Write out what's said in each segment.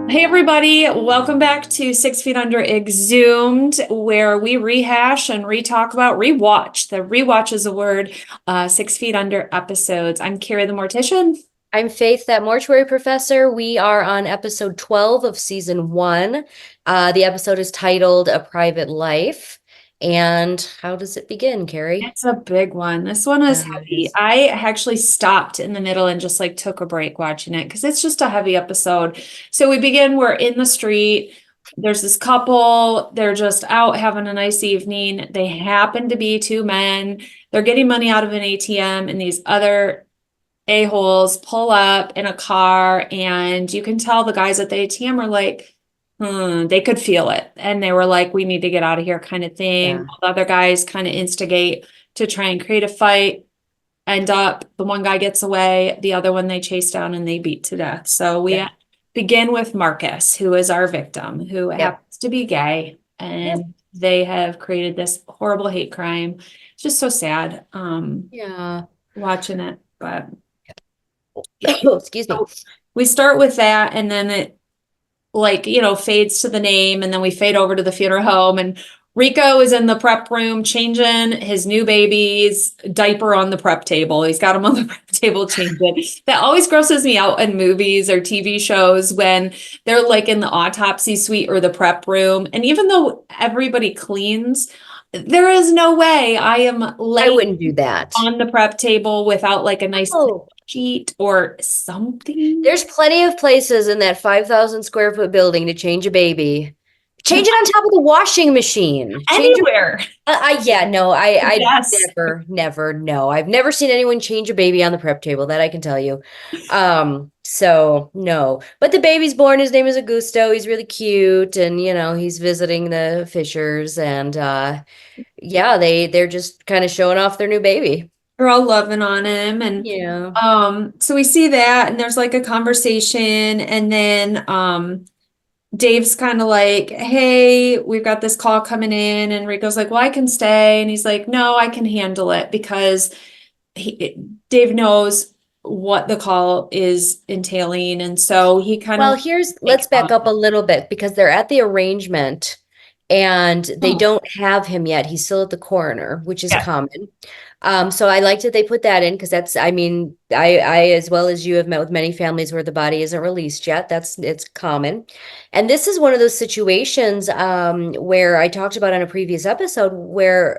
Hey everybody, welcome back to 6 Feet Under Exhumed, where we rehash and re-talk about rewatch. The rewatch is a word, 6 Feet Under episodes. I'm Kari the Mortician. I'm Faith, that mortuary professor. We are on episode 12 of season one. The episode is titled A Private Life. And how does it begin, Kari? It's a big one. This one is Yeah, it heavy. is. I actually stopped in the middle and just like took a break watching it because it's just a heavy episode. So we begin, we're in the street. There's this couple, they're just out having a nice evening. They happen to be two men. They're getting money out of an ATM, and these other a-holes pull up in a car, and you can tell the guys at the ATM are like, they could feel it. And they were like, we need to get out of here kind of thing. Yeah, The other guys kind of instigate to try and create a fight. End up, the one guy gets away, the other one they chase down and they beat to death. So we yeah, begin with Marcus, who is our victim, who yep, happens to be gay. yep, And they have created this horrible hate crime. It's just so sad yeah. watching it. But yeah. Excuse me. So we start with that, and then it fades to the name, and then we fade over to the funeral home, and Rico is in the prep room changing his new baby's diaper on the prep table. He's got him on the prep table changing. That always grosses me out in movies or TV shows when they're like in the autopsy suite or the prep room. And even though everybody cleans, there is no way I am I laying wouldn't do that. on the prep table without like a nice clean Oh, sheet or something. there's plenty of places in that 5,000 square foot building to change a baby. Change it on top of the washing machine. Change it. Anywhere. Yeah, no, I Yes. never, no. I've never seen anyone change a baby on the prep table, that I can tell you. So no. But the baby's born, his name is Augusto. He's really cute, and he's visiting the Fishers, and yeah, they're just kind of showing off their new baby. We're all loving on him. And Yeah. so we see that, and there's like a conversation, and then Dave's kind of like, hey, we've got this call coming in, and Rico's like, well, I can stay. And he's like, no, I can handle it, because Dave knows what the call is entailing. And so he kind Well, of let's takes back off. up a little bit because they're at the arrangement and they Oh, don't have him yet. He's still at the coroner, which is yeah. common. So I liked that they put that in because I mean, as well as you have met with many families where the body isn't released yet. It's common. And this is one of those situations, where I talked about on a previous episode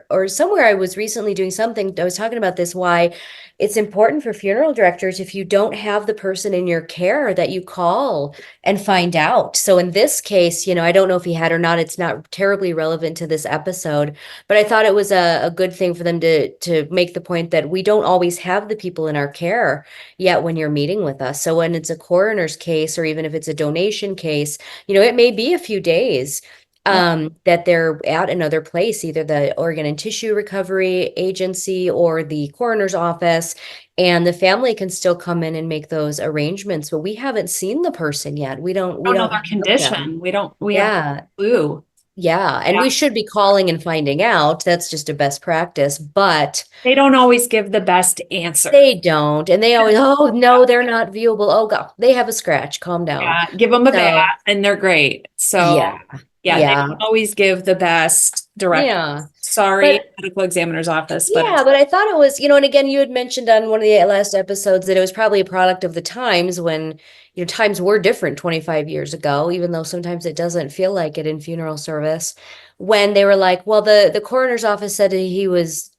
or somewhere I was recently doing something, I was talking about this, why it's important for funeral directors if you don't have the person in your care that you call and find out. So in this case, I don't know if he had or not. It's not terribly relevant to this episode, but I thought it was a good thing for them to make the point that we don't always have the people in our care yet when you're meeting with us. So when it's a coroner's case, or even if it's a donation case, it may be a few days Yeah. that they're at another place, either the organ and tissue recovery agency or the coroner's office, and the family can still come in and make those arrangements. But we haven't seen the person yet. We Don't know don't their have them. condition. We have Yeah. no clue. Yeah. And Yeah. we should be calling and finding out. That's just a best practice. But They don't always give the best answer. they don't. And they always, oh, no, they're not viewable. Oh, God, they have a scratch. Calm down. Yeah, give them a So, bat and they're great. So, yeah. yeah, they Yeah. don't always give the best direction. Yeah. Sorry, But medical examiner's office, but yeah, it's but I thought it was, and again, you had mentioned on one of the last episodes that it was probably a product of the times when, times were different 25 years ago, even though sometimes it doesn't feel like it in funeral service, when they were like, well, the coroner's office said his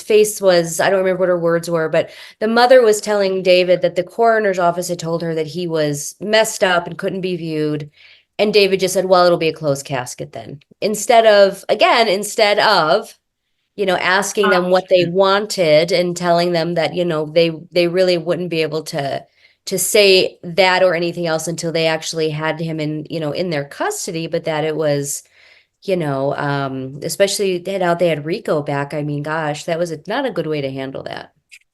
face was, I don't remember what her words were, but the mother was telling David that the coroner's office had told her that he was messed up and couldn't be viewed. And David just said, well, it'll be a closed casket then. Instead of asking them what they option. wanted and telling them that, they really wouldn't be able to say that or anything else until they actually had him in their custody, but that it was, especially now they had Rico back. I mean, gosh, that was not a good way to handle that.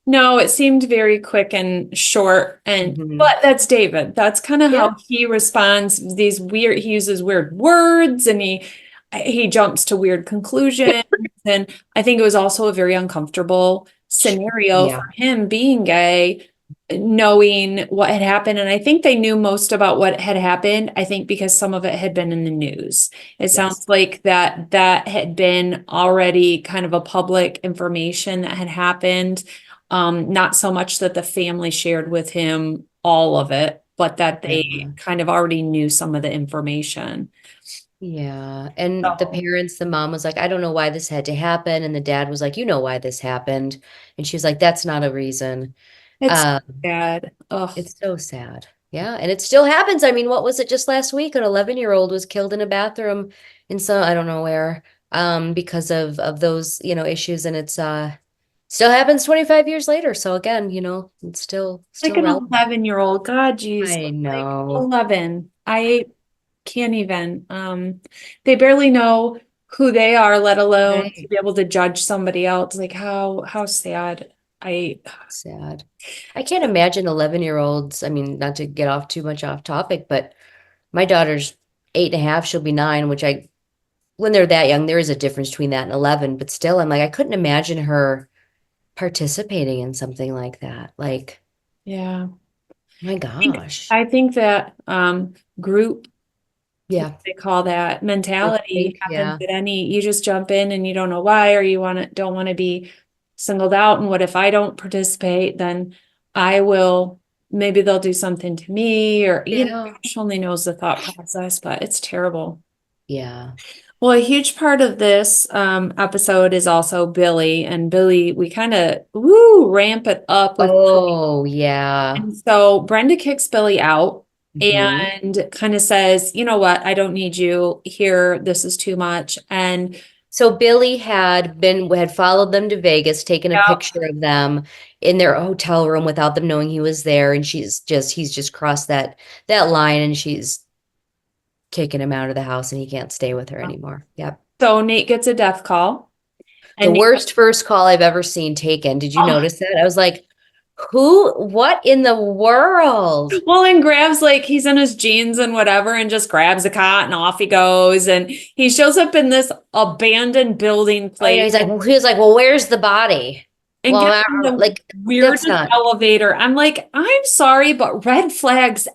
No, it seemed very quick and short, and Hmm. but that's David. That's kind of Yeah. how he responds. He uses weird words, and he jumps to weird conclusions. And I think it was also a very uncomfortable scenario Yeah. for him being gay, knowing what had happened. And I think they knew most about what had happened, I think because some of it had been in the news. It Yes. sounds like that had been already kind of a public information that had happened. Not so much that the family shared with him all of it, but that they Yeah. kind of already knew some of the information. Yeah. And the So parents, the mom was like, I don't know why this had to happen. And the dad was like, you know why this happened. And she was like, that's not a reason. it's Um, bad. Ugh. it's so sad. Yeah. And it still happens. I mean, what was it just last week? An 11-year-old was killed in a bathroom in some, I don't know where, because of those, issues. And it's still happens 25 years later. So again, it's still Like still an relevant. 11-year-old. God, geez. I Like know. 11. I can't even. They barely know who they are, let alone to Right. be able to judge somebody else. Like how sad. I Sad. I can't imagine 11-year-olds. I mean, not to get off too much off topic, but my daughter's 8.5, she'll be 9, which when they're that young, there is a difference between that and 11, but still, I'm like, I couldn't imagine her participating in something like that. Like, yeah. my gosh. I think that group, what Yeah. they call that mentality Groupthink, happens yeah. at any, you just jump in and you don't know why, or you don't want to be singled out. And what if I don't participate, then I will, maybe they'll do something to me, or Yeah. gosh only knows the thought process, but it's terrible. Yeah. Well, a huge part of this episode is also Billy, and Billy, we kind of ramp it up with. Oh, yeah. And so Brenda kicks Billy out Hmm. and kind of says, you know what, I don't need you here. This is too much. And So Billy had followed them to Vegas, taken a yeah, picture of them in their hotel room without them knowing he was there, and he's just crossed that line, and she's kicking him out of the house, and he can't stay with her anymore. Yep. so Nate gets a death call. The And Nate, worst first call I've ever seen taken. Did you oh, notice that? I was like, what in the world? well, and grabs like he's in his jeans and whatever, and just grabs a cot and off he goes. And he shows up in this abandoned building Oh, yeah, place he was like, well, where's the body? and Well, gets in the like, that's weirdest not. elevator. I'm like, I'm sorry, but red flags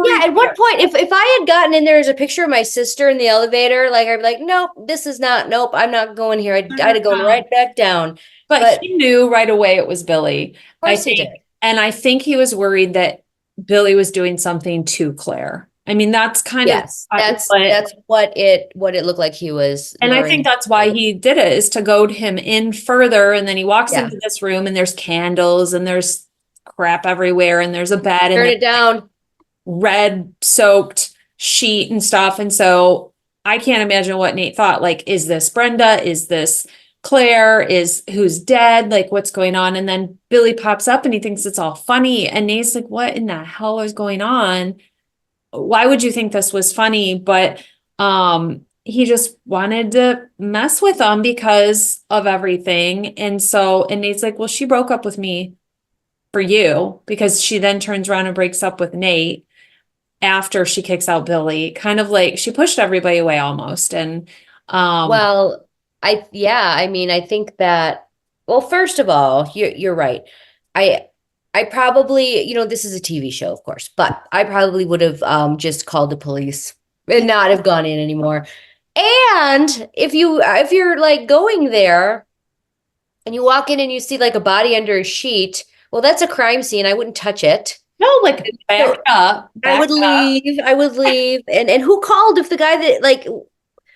Yeah, at what everywhere. point, if I had gotten in there as a picture of my sister in the elevator, like I'd be like, nope, this is not, nope, I'm not going here. I'd have gone right back down. But But he knew right away it was Billy, of I course he think. did. And I think he was worried that Billy was doing something to Claire. I mean, that's kind of Yes, that's what, that's what it looked like he was and I think luring. that's why he did it, is to goad him in further. And then he walks Yeah, into this room and there's candles and there's crap everywhere and there's a bed and turn there's it down. red soaked sheet and stuff. And so I can't imagine what Nate thought. Like, is this Brenda? Is this Claire? Is who's dead? Like, what's going on? And then Billy pops up and he thinks it's all funny. And Nate's like, what in the hell is going on? Why would you think this was funny? But he just wanted to mess with them because of everything. And so, and Nate's like, well, she broke up with me for you, because she then turns around and breaks up with Nate after she kicks out Billy, kind of like she pushed everybody away almost. And um Well, I mean, I think that, well, first of all, you're right. I I probably, this is a TV show, of course, but I probably would have just called the police and not have gone in anymore. And if you're like going there and you walk in and you see like a body under a sheet, well, that's a crime scene. I wouldn't touch it. no, like back So up, I back would up. leave. I would leave. And who called if the guy that like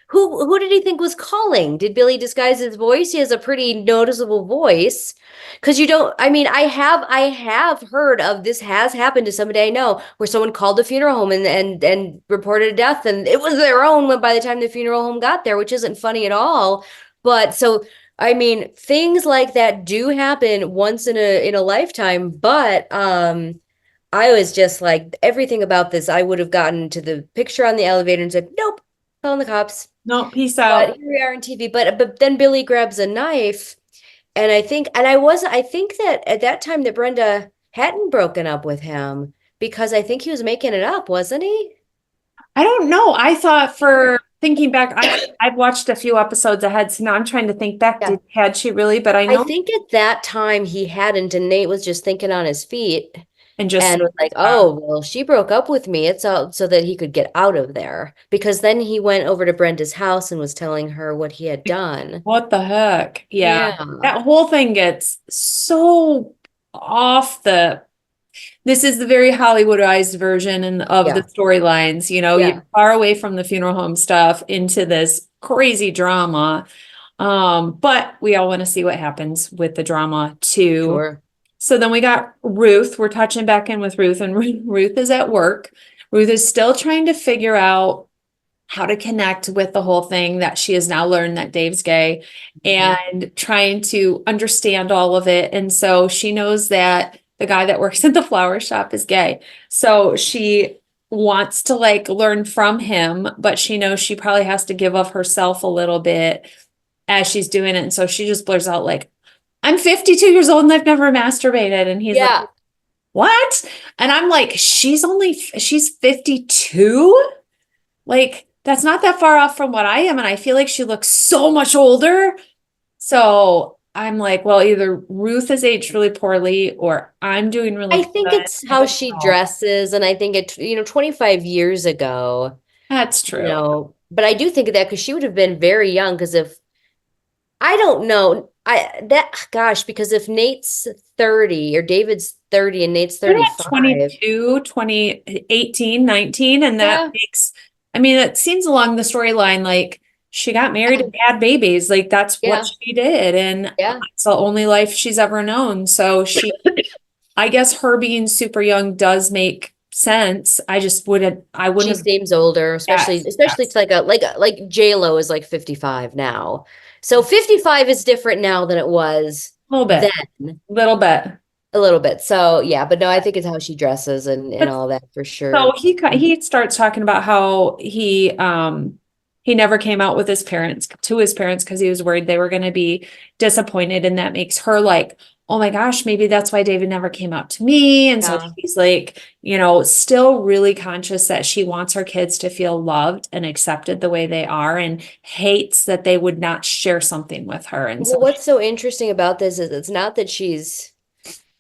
who did he think was calling? Did Billy disguise his voice? He has a pretty noticeable voice. Because you don't, I mean, I have heard of this has happened to somebody I know where someone called the funeral home and reported a death, and it was their own when by the time the funeral home got there, which isn't funny at all. But so I mean, things like that do happen once in a lifetime, but I was just like everything about this, I would have gotten to the picture on the elevator and said, nope, calling the cops. No, peace But out. here we are on TV. But then Billy grabs a knife, and I think that at that time that Brenda hadn't broken up with him because I think he was making it up, wasn't he? I don't know. I thought, for thinking back, I've watched a few episodes ahead, so now I'm trying to think back. Yeah. Had she really? But I I know think at that time he hadn't, and Nate was just thinking on his feet. and just and was like, oh, well, she broke up with me. It's all so that he could get out of there. Because then he went over to Brenda's house and was telling her what he had done. what the heck? Yeah. Yeah. That whole thing gets so off the this is the very Hollywoodized version of the Yeah. storylines. You're Yeah. far away from the funeral home stuff into this crazy drama. But we all want to see what happens with the drama too. Sure. So then we got Ruth. We're touching back in with Ruth, and Ruth is at work. Ruth is still trying to figure out how to connect with the whole thing that she has now learned that Dave's gay and trying to understand all of it. And so she knows that the guy that works at the flower shop is gay. So she wants to like learn from him, but she knows she probably has to give of herself a little bit as she's doing it. And so she just blurs out like, I'm 52 years old and I've never masturbated. And he's like, Yeah. what? And I'm like, she's 52? Like, that's not that far off from what I am. And I feel like she looks so much older. So I'm like, well, either Ruth has aged really poorly or I'm doing really I good. think it's I how don't she know. dresses. And I think 25 years ago, That's true. but I do think of that because she would have been very young. Because if I don't know, because if Nate's 30 or David's 30 and Nate's They're at 35, 22, 2018, 19. And that yeah, makes, I mean, it seems along the storyline like she got married yeah, and had babies. Like that's what yeah, she did. And yeah. it's the only life she's ever known. So I guess her being super young does make sense. I She wouldn't have, seems older, especially yes, especially yes, to like J-Lo is like 55 now. So 55 is different now than it was a then. little bit. A little bit. So yeah, but no, I think it's how she dresses and But all that for so sure. he starts talking about how he never came out with his parents to his parents because he was worried they were going to be disappointed, and that makes her like, oh my gosh, maybe that's why David never came out to me. And so Yeah. he's like, still really conscious that she wants her kids to feel loved and accepted the way they are, and hates that they would not share something with her. And so Well, what's so interesting about this is it's not that she's,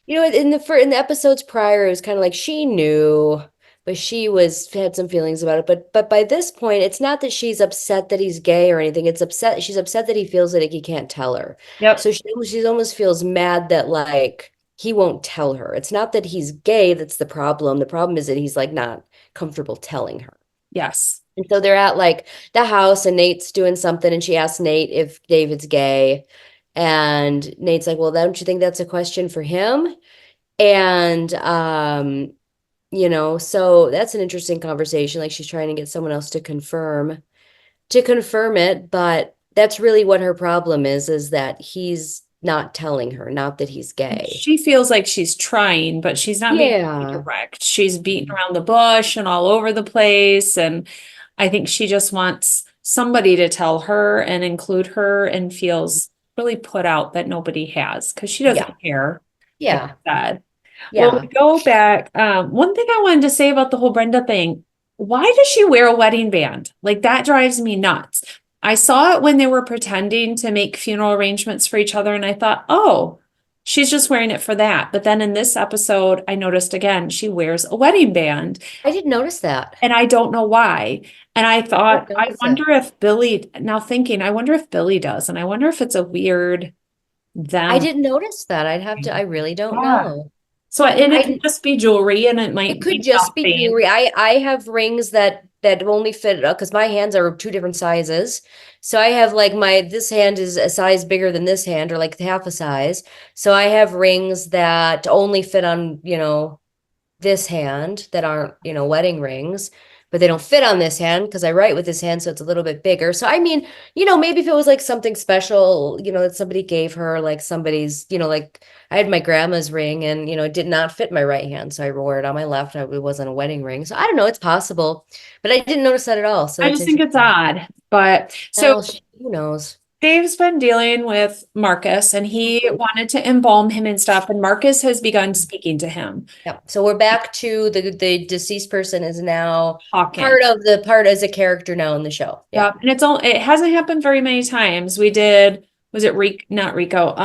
in the episodes prior, it was kind of like she knew, but she was had some feelings about it. But by this point, it's not that she's upset that he's gay or anything. She's upset that he feels like he can't tell her. yep, So she almost feels mad that like he won't tell her. It's not that he's gay that's the problem. The problem is that he's like not comfortable telling her. yes, And so they're at like the house and Nate's doing something and she asks Nate if David's gay. And Nate's like, well, don't you think that's a question for him? And so that's an interesting conversation. Like she's trying to get someone else to confirm it, but that's really what her problem is that he's not telling her, not that he's gay. she feels like she's trying, but she's not being Yeah. direct. She's beating around the bush and all over the place. And I think she just wants somebody to tell her and include her, and feels really put out that nobody has because she Yeah. doesn't care, like Yeah. I said. Well, Yeah. we go back. One thing I wanted to say about the whole Brenda thing, why does she wear a wedding band? Like that drives me nuts. I saw it when they were pretending to make funeral arrangements for each other, and I thought, oh, she's just wearing it for that. But then in this episode, I noticed again, she wears a wedding band, I didn't notice that. and I don't know why. And I I didn't thought, notice it. I wonder if Billy does, and I wonder if it's a weird I them. didn't notice that. I really don't Yeah. know. So, and it I could just be jewelry, and it It might could be just be nothing. jewelry. I have rings that only fit because my hands are two different sizes. So I have like this hand is a size bigger than this hand, or like half a size. So I have rings that only fit on, this hand that aren't, wedding rings, but they don't fit on this hand because I write with this hand, so it's a little bit bigger. So I mean, maybe if it was like something special, that somebody gave her, like somebody's, like I had my grandma's ring and, it did not fit my right hand, so I wore it on my left. It wasn't a wedding ring. So I don't know, it's possible, but I didn't notice that at all. So I that's just think it's interesting. odd. But so Well, who knows? Dave's been dealing with Marcus, and he Mhm. wanted to embalm him and stuff, and Marcus has begun speaking to him. Yeah. So we're back to the deceased person is now Hawkins. part as a character now in the show. Yeah. Yeah. And it hasn't happened very many times. We did, was it Rico? Not Rico.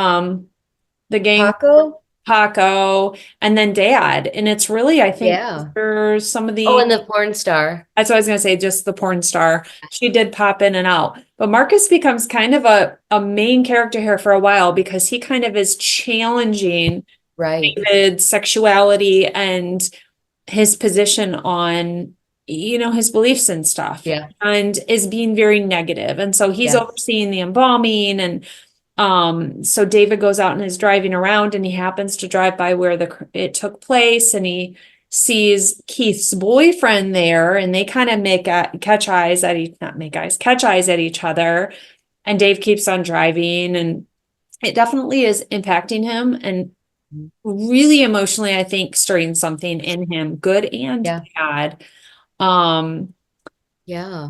The gang, Paco? Paco, and then Dad. And it's really, I think, Yeah. there's some of Oh, the, and the porn star. that's what I was gonna say, just the porn star. She did pop in and out. But Marcus becomes kind of a main character here for a while because he kind of is challenging Right. David's sexuality and his position on, his beliefs and stuff, Yeah. and is being very negative. And so he's Yes. overseeing the embalming, and so David goes out and is driving around, and he happens to drive by where it took place, and he sees Keith's boyfriend there, and they kind of catch eyes at catch eyes at each other. And Dave keeps on driving, and it definitely is impacting him and really emotionally, I think, stirring something in him, good and Yeah. bad. Um, Yeah.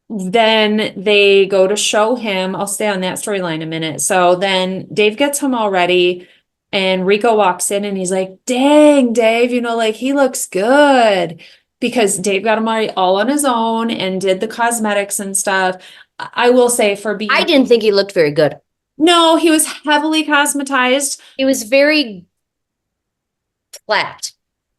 then they go to show him. I'll stay on that storyline a minute. So then Dave gets him all ready, and Rico walks in and he's like, dang, Dave, like he looks good. Because Dave got him all on his own and did the cosmetics and stuff. I will say for I being, didn't think he looked very good. no, he was heavily cosmetized. He was very flat.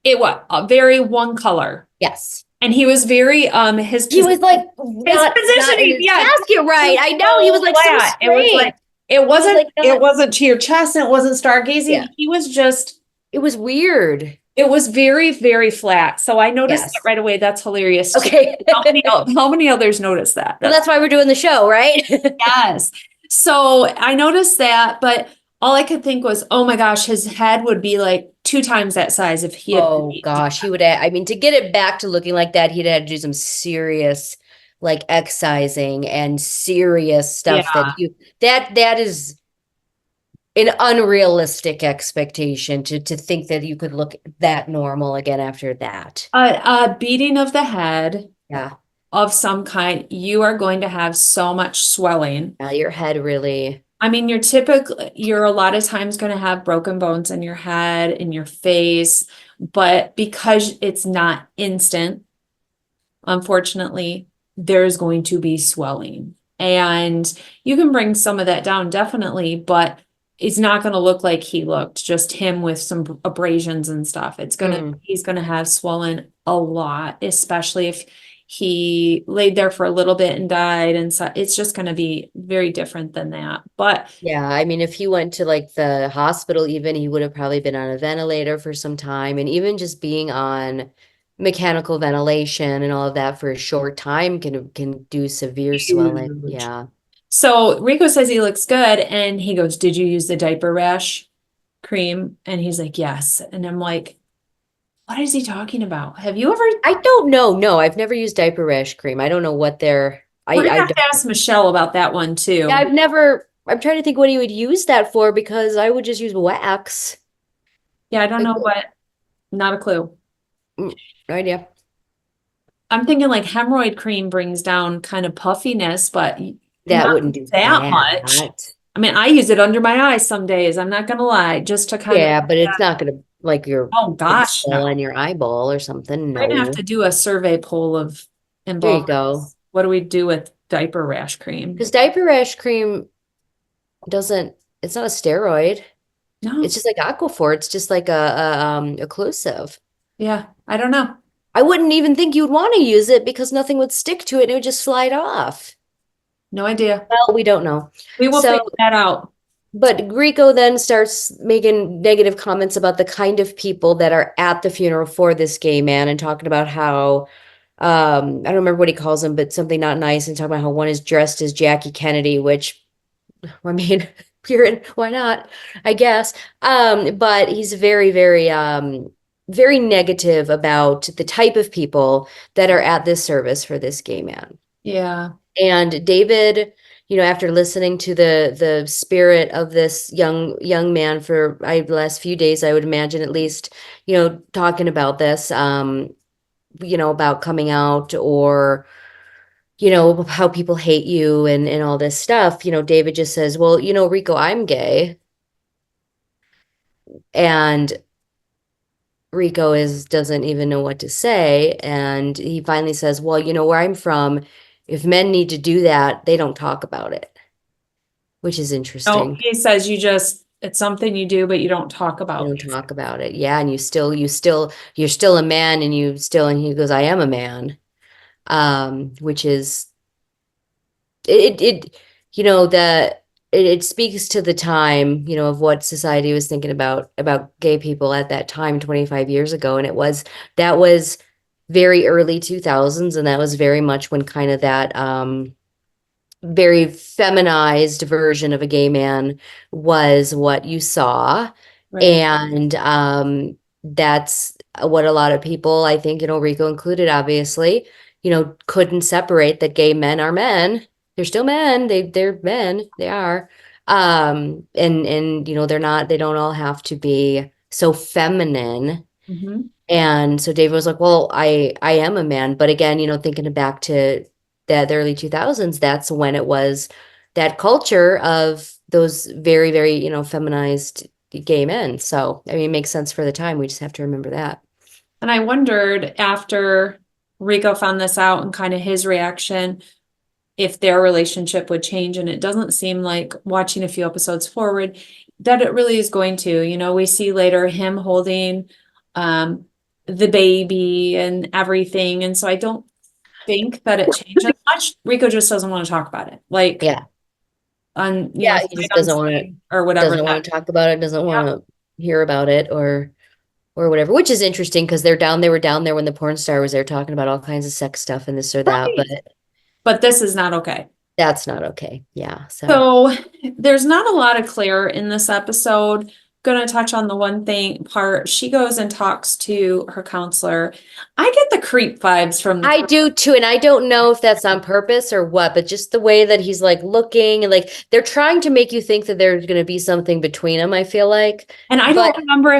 It was very one color. Yes. And he was very He was like his not in positioning, his yeah. casket right. I know. He was like so flat. It was straight. like it wasn't like it not- wasn't to your chest, and it wasn't stargazing. Yeah. He was just, It was weird. it was very, very flat. So I noticed Yes. that right away. That's hilarious too. Okay. How many others noticed that? Well, that's why we're doing the show, right? Yes. So I noticed that, but all I could think was, oh my gosh, his head would be like 2 times that size if he had. Oh gosh, he would have, I mean, to get it back to looking like that, he'd had to do some serious like excising and serious stuff that is an unrealistic expectation to think that you could look that normal again after that. A beating of the head Yeah. of some kind, you are going to have so much swelling. Yeah, your head really. I mean, you're a lot of times going to have broken bones in your head, in your face, but because it's not instant, unfortunately, there's going to be swelling. And you can bring some of that down, definitely, but it's not going to look like he looked, just him with some abrasions and stuff. He's going to have swollen a lot, especially if he laid there for a little bit and died. And so it's just going to be very different than that. But Yeah, I mean, if he went to like the hospital, even he would have probably been on a ventilator for some time. And even just being on mechanical ventilation and all of that for a short time can do severe swelling. huge. Yeah. So Rico says he looks good, and he goes, "Did you use the diaper rash cream?" And he's like, "Yes." And I'm like, what is he talking about? Have you ever? I don't know. No, I've never used diaper rash cream. I don't know what they're We're gonna I have to ask Michelle about that one too. yeah, I'm trying to think what he would use that for because I would just use wax. Yeah, I don't Like, know what. Not a clue. no idea. I'm thinking like hemorrhoid cream brings down kind of puffiness, but That not wouldn't do that much. I mean, I use it under my eyes some days. I'm not gonna lie, just to kind Yeah, of. but it's not gonna like your Oh gosh, fall no. on your eyeball or something. We're gonna have No. to do a survey poll of There you go. involved. What do we do with diaper rash cream? Because diaper rash cream doesn't, it's not a steroid. No, It's just like Aquaphor. It's just like a occlusive. yeah, I don't know. I wouldn't even think you'd want to use it because nothing would stick to it and it would just slide off. No idea. Well, we don't know. We will So- figure that out. But Grieco then starts making negative comments about the kind of people that are at the funeral for this gay man and talking about how, I don't remember what he calls them, but something not nice, and talking about how one is dressed as Jackie Kennedy, which, I mean, why not? I guess. But he's very, very, very negative about the type of people that are at this service for this gay man. Yeah. And David, after listening to the spirit of this young man for the last few days, I would imagine at least, talking about this, about coming out or, how people hate you and all this stuff, David just says, well, Rico, I'm gay. And Rico doesn't even know what to say. And he finally says, well, where I'm from, if men need to do that, they don't talk about it, which is No, interesting. he says you just it's something you do, but you don't talk You about. don't talk about it. Yeah. And you're still a man and he goes, I am a man. Which is, it you know, it speaks to the time, you know, of what society was thinking about gay people at that time 25 years ago. And that was very early 2000s. And that was very much when kind of that, very feminized version of a gay man was what you saw. Right. And that's what a lot of people, I think, you know, Rico included, obviously, you know, couldn't separate that gay men are men. They're still men. They're men. They are. And you know, they don't all have to be so feminine. Mhm. And so David was like, well, I am a man. But again, you know, thinking back to the early 2000s, that's when it was that culture of those very, very, you know, feminized gay men. So, I mean, it makes sense for the time. We just have to remember that. And I wondered after Rico found this out and kind of his reaction, if their relationship would change. And it doesn't seem like, watching a few episodes forward, that it really is going to. You know, we see later him holding the baby and everything. And so I don't think that it changes much. Rico just doesn't want to talk about it. Like Yeah. on, Yeah. He sight just doesn't want to, unseen or whatever that. talk about it, doesn't Yeah. want to hear about it or whatever, which is interesting because they were down there when the porn star was there talking about all kinds of sex stuff and this or that, but Right. But this is not okay. that's not okay. Yeah. So So there's not a lot of Claire in this episode. Gonna touch on the one thing part. She goes and talks to her counselor. I get the creep vibes from the I do too, and I don't know if that's on purpose or what, but just the way that he's like looking and like they're trying to make you think that there's going to be something between them, I feel like. and I But don't remember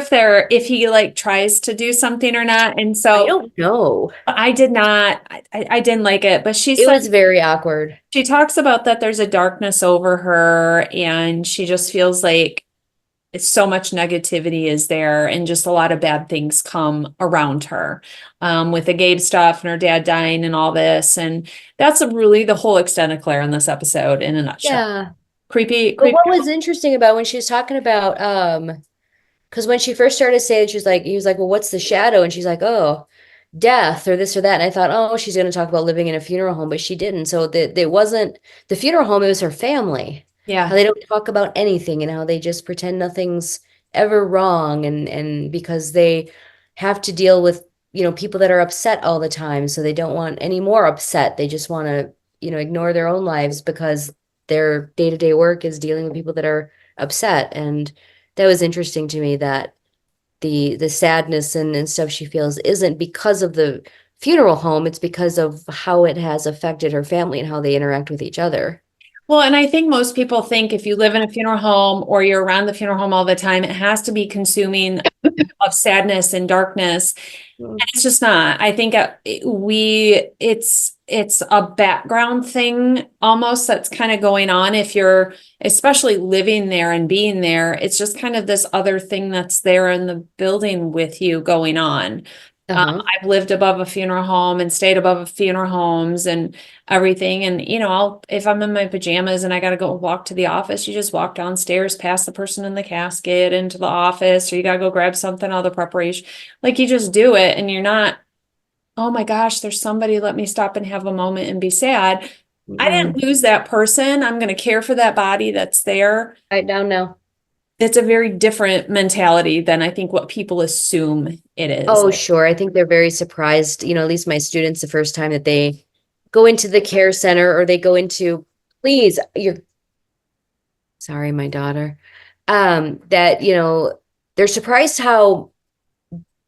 if he like tries to do something or not. And I so don't know. I did not, I didn't like it. But she It said was very awkward. she talks about that there's a darkness over her and she just feels like it's so much negativity is there and just a lot of bad things come around her with the Gabe stuff and her dad dying and all this. And that's really the whole extent of Claire in this episode in a nutshell. Yeah. Creepy, But creepy. what was interesting about when she was talking about because when she first started saying, he was like, well, what's the shadow? And she's like, oh, death or this or that. And I thought, oh, she's going to talk about living in a funeral home, but she didn't. So it wasn't the funeral home, it was her family. How Yeah. they don't talk about anything and how they just pretend nothing's ever wrong. And because they have to deal with, you know, people that are upset all the time. So they don't want any more upset. They just want to, you know, ignore their own lives because their day-to-day work is dealing with people that are upset. And that was interesting to me that the sadness and stuff she feels isn't because of the funeral home, it's because of how it has affected her family and how they interact with each other. Well, and I think most people think if you live in a funeral home or you're around the funeral home all the time, it has to be consuming of sadness and darkness. Mm. And it's just not. I think it's a background thing almost that's kind of going on if you're especially living there and being there. It's just kind of this other thing that's there in the building with you going on. Uh-huh. I've lived above a funeral home and stayed above a funeral homes and everything. And, if I'm in my pajamas and I got to go walk to the office, you just walk downstairs past the person in the casket into the office, or you got to go grab something, all the preparation. Like you just do it and you're not, oh my gosh, there's somebody, let me stop and have a moment and be sad. I Mm-mm. didn't lose that person. I'm going to care for that body that's there. Right down now. It's a very different mentality than I think what people assume it is. Oh, sure. I think they're very surprised, you know, at least my students, the first time that they go into the care center or they go into, please, you're sorry, my daughter, that, you know, they're surprised how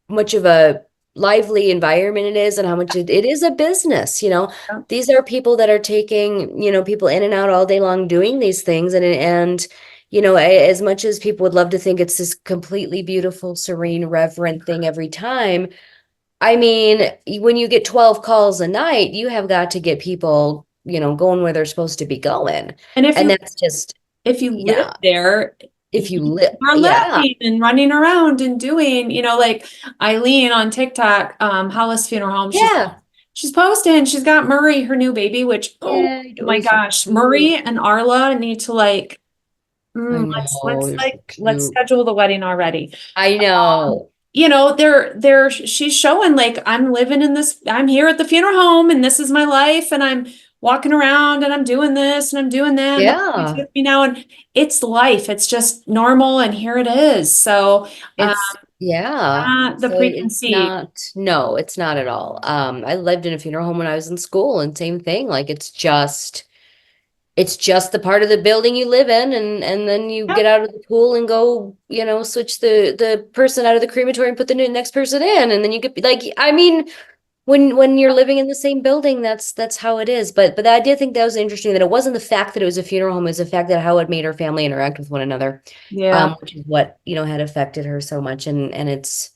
much of a lively environment it is and how much it is a business, you know. These are people that are taking, you know, people in and out all day long doing these things and you know, as much as people would love to think it's this completely beautiful, serene, reverent thing every time, I mean, when you get 12 calls a night, you have got to get people, you know, going where they're supposed to be going. And And that's just, if you live yeah, there, if you live, you're yeah, laughing and running around and doing, like Eileen on TikTok, Hollis Funeral Home. yeah, She's posting, she's got Murray, her new baby, which, oh yeah, my gosh, Murray and Arla need to I Let's know, you're so let's cute. schedule the wedding already. I know. You know, she's showing like I'm living in this, I'm here at the funeral home and this is my life and I'm walking around and I'm doing this and I'm doing that and the police Yeah. with me now and it's life. It's just normal and here it is. So, um, It's yeah. the So it's preconceived. not, no, it's not at all. I lived in a funeral home when I was in school and same thing. Like it's just the part of the building you live in and then you Yep. get out of the pool and go, switch the person out of the crematory and put the next person in and then you get like I mean when you're living in the same building, that's how it is. But I did think that was interesting that it wasn't the fact that it was a funeral home, it was the fact that how it made her family interact with one another, Yeah. which is what, had affected her so much. And it's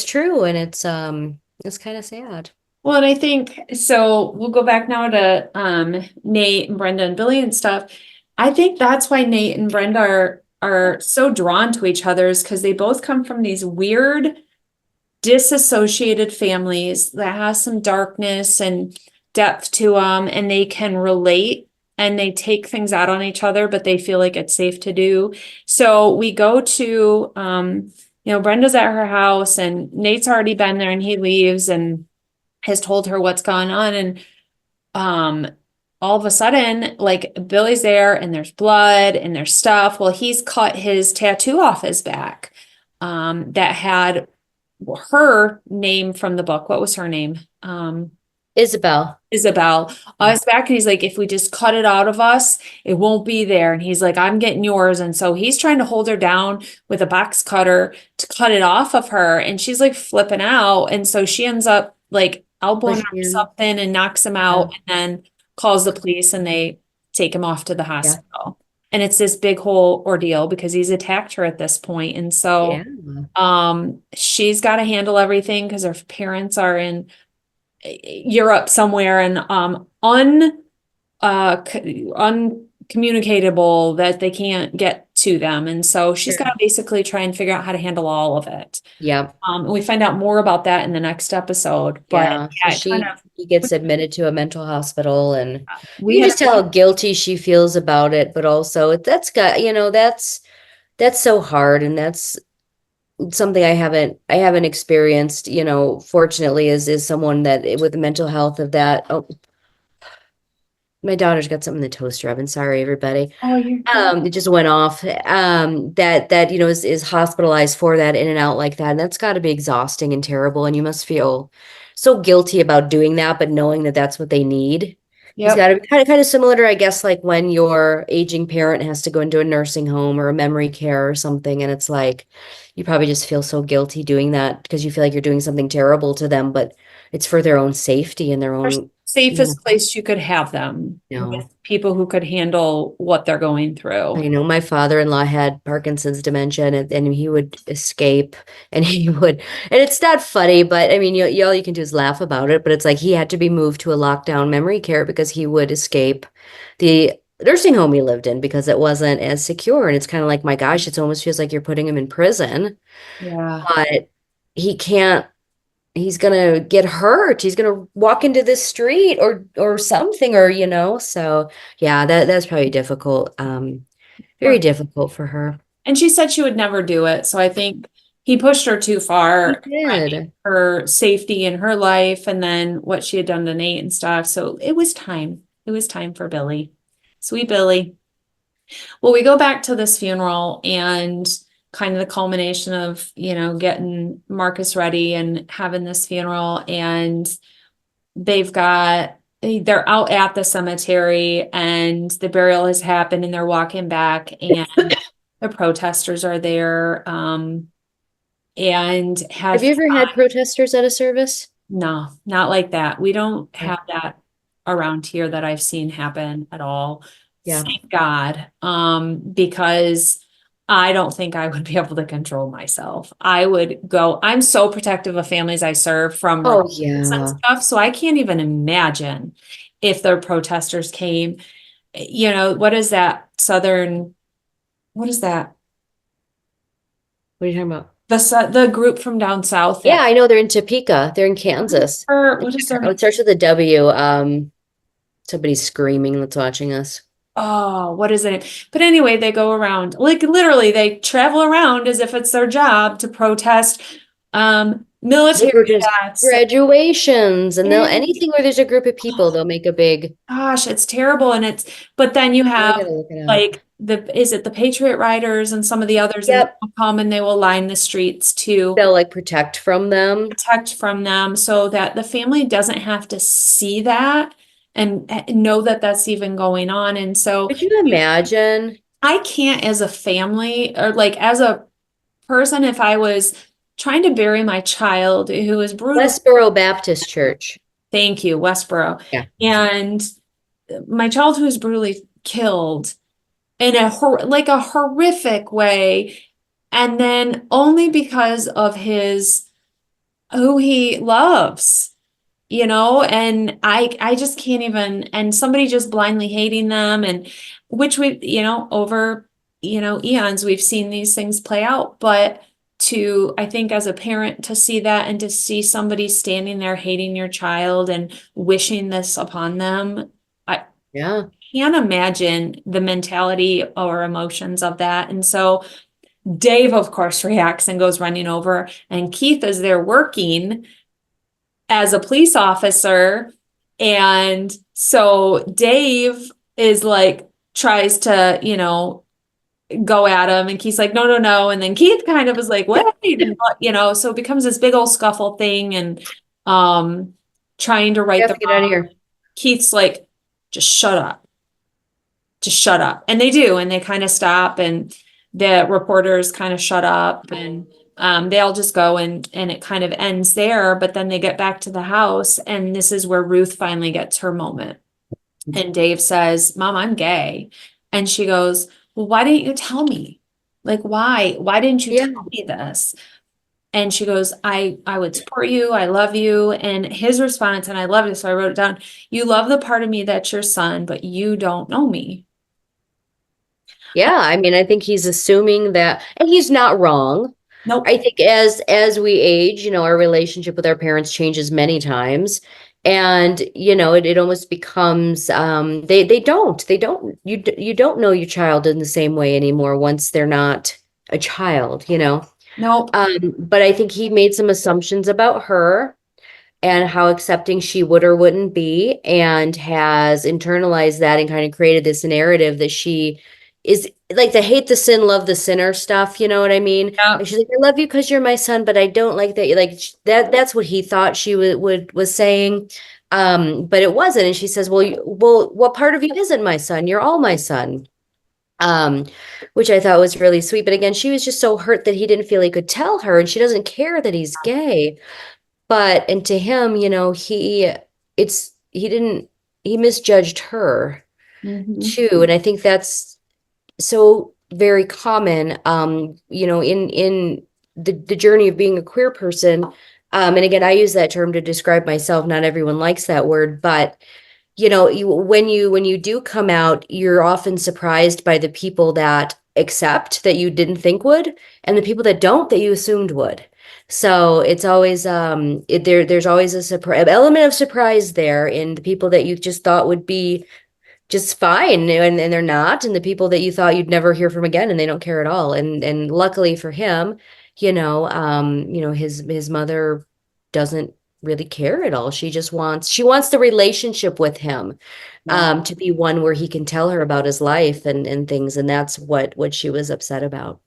true and it's kind of sad. Well, and I think so we'll go back now to Nate and Brenda and Billy and stuff. I think that's why Nate and Brenda are so drawn to each other is because they both come from these weird disassociated families that has some darkness and depth to them and they can relate and they take things out on each other, but they feel like it's safe to do. So we go to Brenda's at her house and Nate's already been there and he leaves and has told her what's going on and um all of a sudden like Billy's there and there's blood and there's stuff. Well, he's cut his tattoo off his back that had her name from the book. What was her name? Isabel. Isabel. I was back and he's like, if we just cut it out of us, it won't be there. And he's like, I'm getting yours. And so he's trying to hold her down with a box cutter to cut it off of her. And she's like flipping out. And so she ends up like elbowing her Pushing or him. something and knocks him Yeah. out and then calls the police and they take him off to the Yeah. hospital. And it's this big whole ordeal because he's attacked her at this point. And Yeah. so she's got to handle everything because her parents are in Europe somewhere and uncommunicatable that they can't get to them. And so she's got to Sure. basically try and figure out how to handle all of it. Yeah. And we find out more about that in the next episode. But Yeah. So yeah, it kind she gets admitted to a mental hospital and we you can had just tell how guilty she feels about it, but also that's got, that's so hard and that's something I haven't experienced, fortunately is someone that with mental health of that. Oh, my daughter's got something in the toaster oven. Sorry, everybody. oh, you're good. It just went off. That is hospitalized for that in and out like that. And that's got to be exhausting and terrible. And you must feel so guilty about doing that, but knowing that that's what they need. It's got Yep. to be kind of similar to, I guess, like when your aging parent has to go into a nursing home or a memory care or something, and it's like you probably just feel so guilty doing that because you feel like you're doing something terrible to them, but it's for their own safety and their Our own, safest place you could have them you with know. people who could handle what they're going through. I know my father-in-law had Parkinson's dementia and he would escape and he would, and it's not funny, but I mean, all you can do is laugh about it, but it's like he had to be moved to a lockdown memory care because he would escape the nursing home he lived in because it wasn't as secure. And it's kind of like, my gosh, it almost feels like you're putting him in prison, Yeah. but he can't, he's gonna get hurt. He's gonna walk into this street or something, or, so yeah, that's probably difficult. Very difficult for her. And she said she would never do it. So I think he pushed her too He far, threatening did. her safety in her life and then what she had done to Nate and stuff. So it was time. It was time for Billy. Sweet Billy. Well, we go back to this funeral and kind of the culmination of, getting Marcus ready and having this funeral. And they're out at the cemetery and the burial has happened and they're walking back and the protesters are there and Have you ever had protesters at a service? no, not like that. We don't Okay. have that around here that I've seen happen at all. Yeah. Thank God. Because I don't think I would be able to control myself. I'm so protective of families I serve from Oh, Republicans and yeah. stuff. So I can't even imagine if the protesters came, what is that what is that? What are you talking about? The group from down south Yeah, that, I know they're in Topeka. They're in Kansas. or what is their Oh, it starts with a W. Somebody's screaming that's watching us. oh, what is it? But anyway, they go around, like literally they travel around as if it's their job to protest They military were just deaths. graduations, and they'll And, anything where there's a group of people, they'll make a big. gosh, it's terrible. And it's, but then you I have gotta look it up. like is it the Patriot Riders and some of the others, and they Yep, will come and they will line the streets to they'll like protect from them. protect from them so that the family doesn't have to see that and know that that's even going on. And so Could you imagine? I can't, as a family or like as a person, if I was trying to bury my child who was brutally, Westboro Baptist Church. thank you, Westboro, Yeah. and my child who was brutally killed in a like a horrific way, and then only because of his who he loves, and I just can't even, and somebody just blindly hating them, and which we, over, eons we've seen these things play out, but to, I think as a parent to see that and to see somebody standing there hating your child and wishing this upon them, I Yeah. can't imagine the mentality or emotions of that. And so Dave, of course, reacts and goes running over, and Keith is there working as a police officer. And so Dave is like, tries to, go at him, and Keith's like, no, no, no. And then Keith kind of is like, what? And, so it becomes this big old scuffle thing, and trying to You right have the to get out of wrong. here. Keith's like, just shut up. Just shut up. And they do, and they kind of stop, and the reporters kind of shut up, and they all just go, and it kind of ends there. But then they get back to the house, and this is where Ruth finally gets her moment. And Dave says, Mom, I'm gay. And she goes, well, why didn't you tell me? Like, why? Why didn't you Yeah. tell me this? And she goes, I would support you. I love you. And his response, and I loved it, so I wrote it down. You love the part of me that's your son, but you don't know me. Yeah, I mean, I think he's assuming that, and he's not wrong. Nope. I think as we age, our relationship with our parents changes many times. And, it almost becomes you don't know your child in the same way anymore once they're not a child. Nope. But I think he made some assumptions about her and how accepting she would or wouldn't be, and has internalized that and kind of created this narrative that she is like the hate the sin, love the sinner stuff. You know what I mean? Yeah. Like she's like, I love you because you're my son, but I don't like that. Like that's what he thought she was saying. But it wasn't. And she says, well, what part of you isn't my son? You're all my son. Um, which I thought was really sweet. But again, she was just so hurt that he didn't feel he could tell her, and she doesn't care that he's gay. And to him, he didn't, he misjudged her Mhm. too. And I think that's so very common, in the journey of being a queer person. And again, I use that term to describe myself. Not everyone likes that word, but when you do come out, you're often surprised by the people that accept that you didn't think would, and the people that don't that you assumed would. So it's always there's always a surprise element of surprise there in the people that you just thought would be just fine, and they're not, and the people that you thought you'd never hear from again, and they don't care at all. And luckily for him, his mother doesn't really care at all. She wants the relationship with him Yeah. to be one where he can tell her about his life and things, and that's what she was upset about.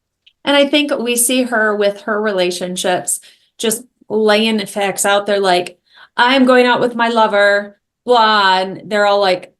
And I think we see her with her relationships, just laying the facts out there, like, I'm going out with my lover, blah. And they're all like,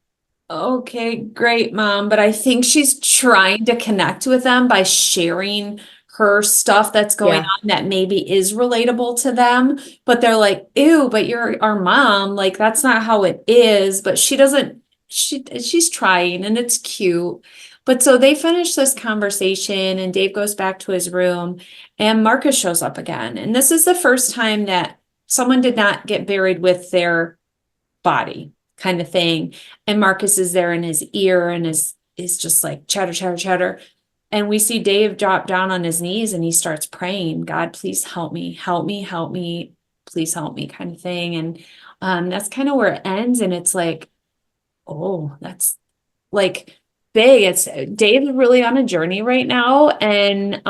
okay, great, mom. But I think she's trying to connect with them by sharing her stuff that's going Yeah. on that maybe is relatable to them. But they're like, ew, but you're our mom. Like, that's not how it is. But she doesn't, she's trying, and it's cute. But so they finish this conversation, and Dave goes back to his room, and Marcus shows up again. And this is the first time that someone did not get buried with their body, kind of thing. And Marcus is there in his ear, and is just like chatter, chatter, chatter. And we see Dave drop down on his knees, and he starts praying, God, please help me, help me, help me, please help me, kind of thing. And that's kind of where it ends. And it's like, oh, that's like, big. It's Dave's really on a journey right now. And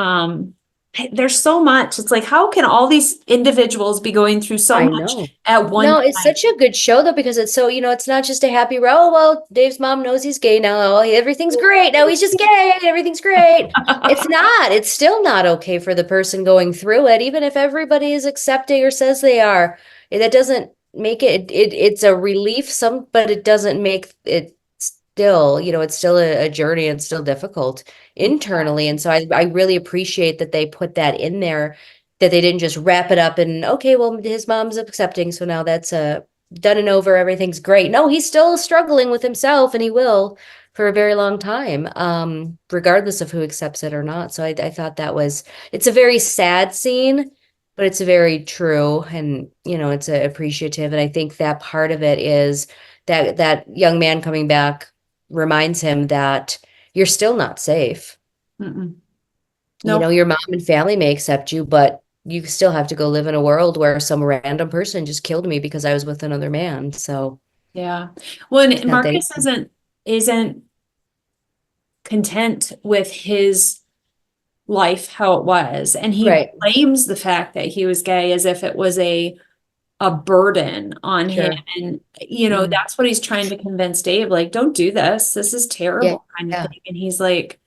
there's so much. It's like, how can all these individuals be going through so I much know. at one No, it's time? such a good show though, because it's so, it's not just a happy, oh, well, Dave's mom knows he's gay now. Oh, everything's great. No, he's just gay. Everything's great. It's not. It's still not okay for the person going through it, even if everybody is accepting or says they are. That doesn't make it's a relief, but it doesn't make it still, it's still a journey. It's still difficult internally. And so I really appreciate that they put that in there, that they didn't just wrap it up and, okay, well, his mom's accepting, so now that's done and over, everything's great. No, he's still struggling with himself, and he will for a very long time, regardless of who accepts it or not. So I thought it's a very sad scene, but it's very true, and it's appreciative. And I think that part of it is that young man coming back reminds him that you're still not safe. Mm-mm. No. Your mom and family may accept you, but you still have to go live in a world where some random person just killed me because I was with another man. So Yeah. Well, and not that Marcus isn't content with his life how it was, and he right. blames the fact that he was gay as if it was a burden on him. Sure. And Mhm. that's what he's trying to convince Dave, like, don't do this. This is Yeah. terrible, kind of Yeah. thing. And he's like,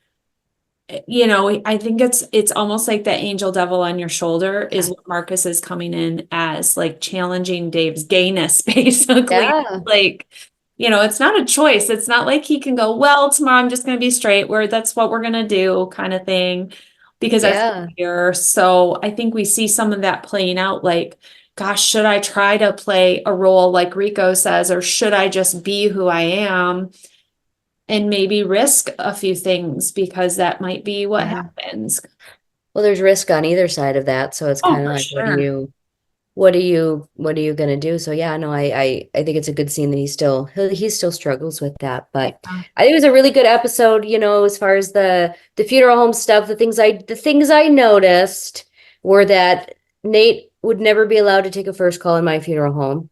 I think it's almost like that angel devil on your shoulder is what Marcus is coming in as, like challenging Dave's gayness, basically. Yeah. Like, it's not a choice. It's not like he can go, well, tomorrow I'm just going to be straight, where that's what we're going to do, kind of thing, because that's Yeah. here. So I think we see some of that playing out, like, gosh, should I try to play a role like Rico says, or should I just be who I am? And maybe risk a few things, because that might be what Mhm. happens. Well, there's risk on either side of that. So it's Oh, kind of for like, sure. what are you going to do? So yeah, no, I think it's a good scene that he still struggles with that, but Yeah. I think it was a really good episode, as far as the funeral home stuff. The things I noticed were that Nate would never be allowed to take a first call in my funeral home.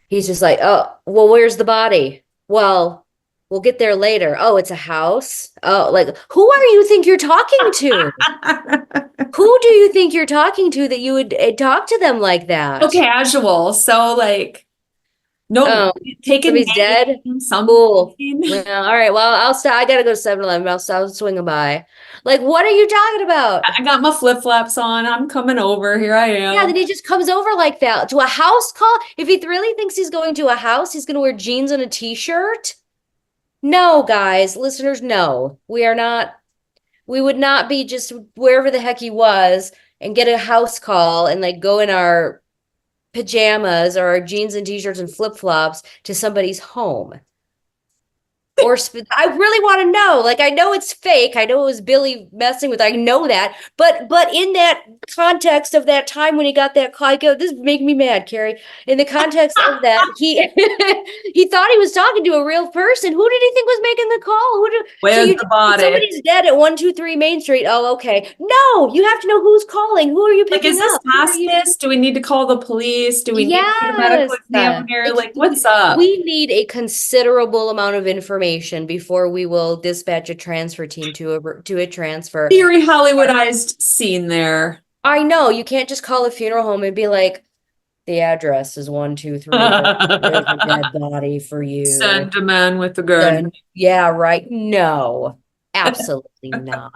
He's just like, oh, well, where's the body? Well, we'll get there later. Oh, it's a house. Oh, like, who are you think you're talking to? Who do you think you're talking to that you would talk to them like So that? casual. So like, no, Oh, take a somebody's dead? name, something. Cool. Well, all right. Well, I'll stop. I gotta go to 7-Eleven. I'll swing by. Like, what are you talking about? I got my flip-flops on. I'm coming over. Here I Yeah, am. then he just comes over like that to a house call. If he really thinks he's going to a house, he's gonna wear jeans and a t-shirt. No, guys, listeners, no. We would not be just wherever the heck he was and get a house call and like go in our pajamas or our jeans and t-shirts and flip-flops to somebody's home. I really want to know. Like, I know it's fake. I know it was Billy messing with. I know that, but in that context of that time when he got that call, this make me mad, Kari. In the context of that, he he thought he was talking to a real person. Who did he think was making the call? So Where's you the body? somebody's dead at 123 Main Street. Oh, okay. No, you have to know who's calling. Who are you Like, is picking this up? hospice? Do we need to call the police? Do we need to get a medical Yes. examiner? Like, what's up? We need a considerable amount of information before we will dispatch a transfer team to a transfer. Very Hollywoodized scene there. I know you can't just call a funeral home and be like, the address is 123. There's a dead body for you. Send a man with a gun. Yeah, right. No, absolutely not.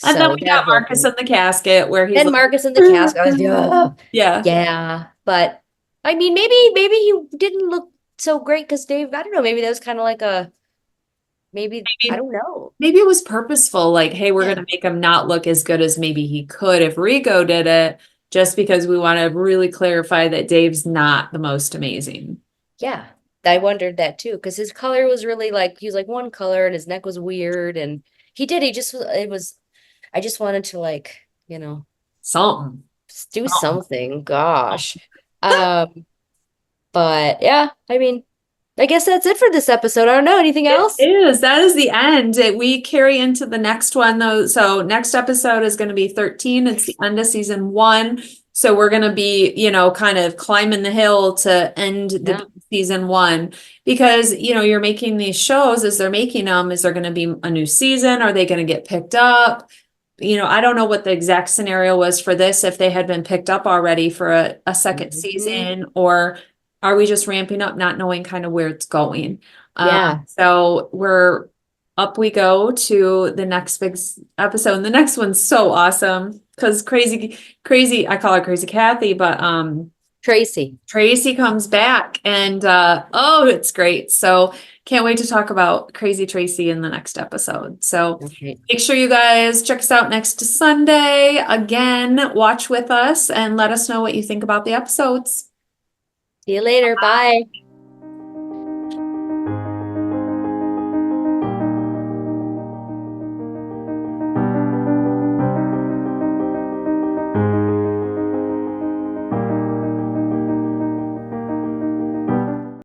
And then So we got Marcus in the casket, where he's then like, Marcus in the casket. I was like, "Ugh." yeah. Yeah, but I mean, maybe he didn't look so great because Dave. I don't know. Maybe that was kind of like maybe I don't know. Maybe it was purposeful. Like, hey, we're Yeah. going to make him not look as good as maybe he could if Rico did it, just because we want to really clarify that Dave's not the most amazing. Yeah, I wondered that too because his color was really like he was like one color and his neck was weird and he just it was. I just wanted to like Something. do something. Gosh. But yeah, I mean, I guess that's it for this episode. I don't know. Anything else? That is the end. We carry into the next one though. So next episode is going to be 13. It's the end of season 1. So we're going to be, kind of climbing the hill to end the season one, because you're making these shows. As they're making them, is there going to be a new season? Are they going to get picked up? I don't know what the exact scenario was for this, if they had been picked up already for a second season, or are we just ramping up, not knowing kind of where it's going? Yeah. So we go to the next big episode, and the next one's so awesome because crazy, I call her Crazy Kathy, but Tracy comes back, and it's great. So can't wait to talk about Crazy Tracy in the next episode. So make sure you guys check us out next Sunday. Again, watch with us and let us know what you think about the episodes. See you later. Bye.